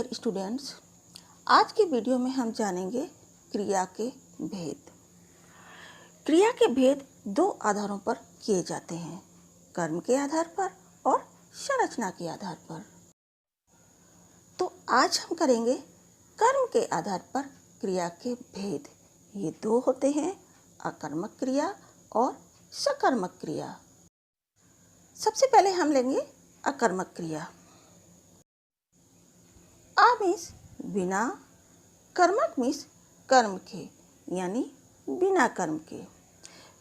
Dear students, आज की video में हम जानेंगे क्रिया के भेद। क्रिया के भेद दो आधारों पर किए जाते हैं, कर्म के आधार पर और संरचना के आधार पर। तो आज हम करेंगे कर्म के आधार पर क्रिया के भेद। ये दो होते हैं, अकर्मक क्रिया और सकर्मक क्रिया। सबसे पहले हम लेंगे अकर्मक क्रिया। आ मीन्स बिना, कर्मक मीन्स कर्म के यानी बिना कर्म के।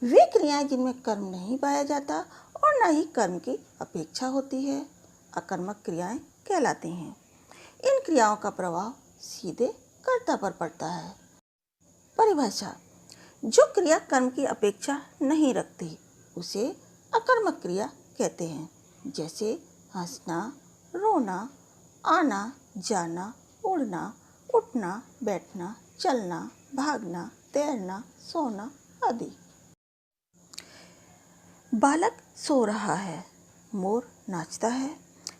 वे क्रियाएं जिनमें कर्म नहीं पाया जाता और न ही कर्म की अपेक्षा होती है, अकर्मक क्रियाएं कहलाती हैं। इन क्रियाओं का प्रभाव सीधे कर्ता पर पड़ता है। परिभाषा: जो क्रिया कर्म की अपेक्षा नहीं रखती उसे अकर्मक क्रिया कहते हैं। जैसे हंसना, रोना, आना, जाना, उड़ना, उठना, बैठना, चलना, भागना, तैरना, सोना आदि। बालक सो रहा है, मोर नाचता है।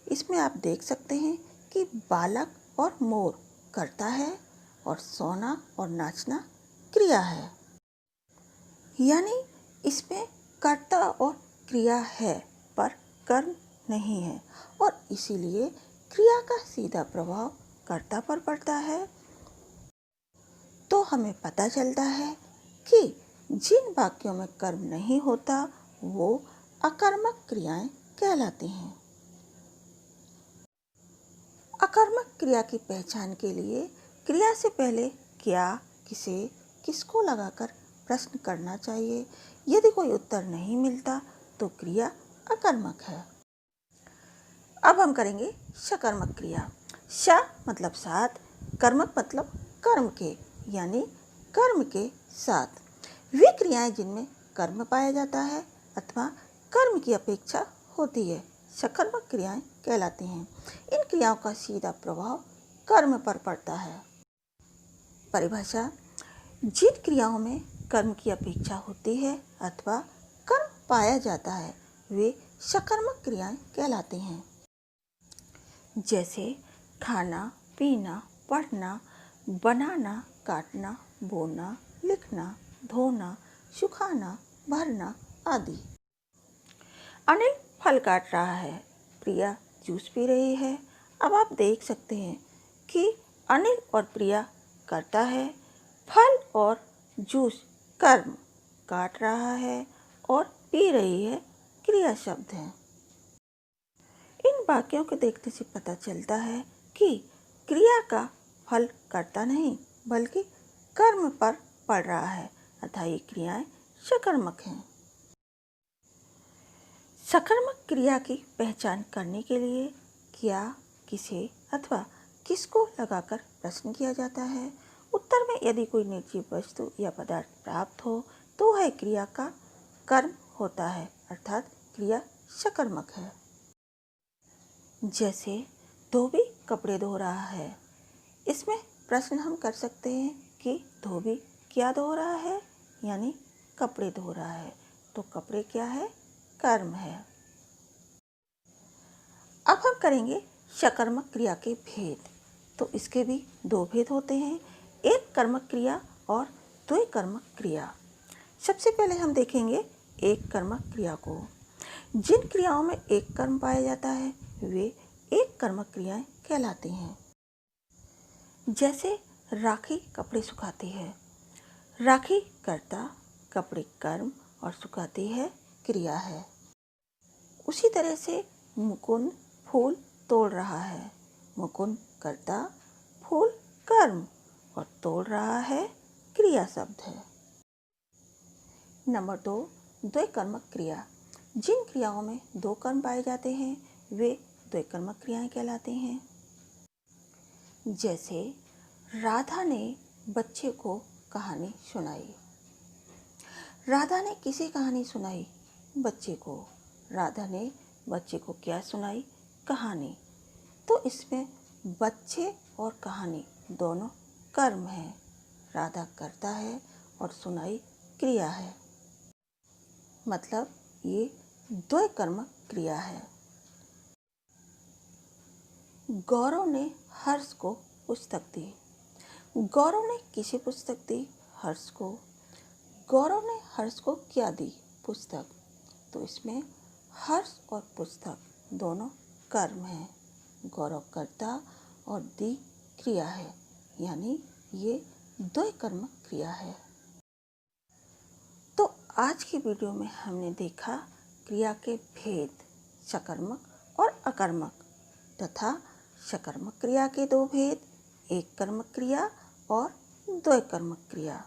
इसमें आप देख सकते हैं कि बालक और मोर कर्ता है और सोना और नाचना क्रिया है। यानी इसमें कर्ता और क्रिया है पर कर्म नहीं है और इसीलिए क्रिया का सीधा प्रभाव कर्ता पर पड़ता है। तो हमें पता चलता है कि जिन वाक्यों में कर्म नहीं होता वो अकर्मक क्रियाएं कहलाती हैं। अकर्मक क्रिया की पहचान के लिए क्रिया से पहले क्या, किसे, किसको लगाकर प्रश्न करना चाहिए। यदि कोई उत्तर नहीं मिलता तो क्रिया अकर्मक है। अब हम करेंगे सकर्मक क्रिया। स मतलब साथ, कर्मक मतलब कर्म के यानी कर्म के साथ। वे क्रियाएं जिनमें कर्म पाया जाता है अथवा कर्म की अपेक्षा होती है, सकर्मक क्रियाएं कहलाती हैं। इन क्रियाओं का सीधा प्रभाव कर्म पर पड़ता है। परिभाषा: जिन क्रियाओं में कर्म की अपेक्षा होती है अथवा कर्म पाया जाता है वे सकर्मक क्रियाएं कहलाती हैं। जैसे खाना, पीना, पढ़ना, बनाना, काटना, बोना, लिखना, धोना, सुखाना, भरना आदि। अनिल फल काट रहा है, प्रिया जूस पी रही है। अब आप देख सकते हैं कि अनिल और प्रिया कर्ता है, फल और जूस कर्म, काट रहा है और पी रही है क्रिया शब्द है। इन वाक्यों को देखने से पता चलता है कि क्रिया का फल कर्ता नहीं बल्कि कर्म पर पड़ रहा है, अतः ये क्रियाएं सकर्मक हैं। सकर्मक क्रिया की पहचान करने के लिए क्या, किसे अथवा किसको लगाकर प्रश्न किया जाता है। उत्तर में यदि कोई निर्जीव वस्तु या पदार्थ प्राप्त हो तो वह क्रिया का कर्म होता है, अर्थात क्रिया सकर्मक है। जैसे धोबी कपड़े धो रहा है, इसमें प्रश्न हम कर सकते हैं कि धोबी क्या धो रहा है, यानी कपड़े धो रहा है। तो कपड़े क्या है, कर्म है। अब हम करेंगे सकर्मक क्रिया के भेद। तो इसके भी दो भेद होते हैं, एक कर्मक क्रिया और द्वय कर्मक क्रिया। सबसे पहले हम देखेंगे एक कर्मक क्रिया को। जिन क्रियाओं में एक कर्म पाया जाता है वे एक कर्मक क्रियाएं कहलाती हैं। जैसे राखी कपड़े सुखाती है, राखी कर्ता, कपड़े कर्म और सुखाती है क्रिया है। उसी तरह से मुकुंद फूल तोड़ रहा है, मुकुंद कर्ता, फूल कर्म और तोड़ रहा है क्रिया शब्द है। नंबर 2, द्वय कर्मक क्रिया। जिन क्रियाओं में दो कर्म पाए जाते हैं वे द्वय कर्मक क्रियाएं कहलाती हैं। जैसे राधा ने बच्चे को कहानी सुनाई। राधा ने किसे कहानी सुनाई, बच्चे को। राधा ने बच्चे को क्या सुनाई, कहानी। तो इसमें बच्चे और कहानी दोनों कर्म है, राधा कर्ता है और सुनाई क्रिया है, मतलब ये द्वय कर्मक क्रिया है। गौरव ने हर्ष को पुस्तक दी। गौरव ने किसे पुस्तक दी? हर्ष को। गौरव ने हर्ष को क्या दी? पुस्तक। तो इसमें हर्ष और पुस्तक दोनों कर्म हैं। गौरव कर्ता और दी क्रिया है, यानी ये द्वय कर्म क्रिया है। तो आज की वीडियो में हमने देखा क्रिया के भेद, सकर्मक और अकर्मक, तथा सकर्मक क्रिया के दो भेद, एक कर्मक क्रिया और द्वय कर्मक क्रिया।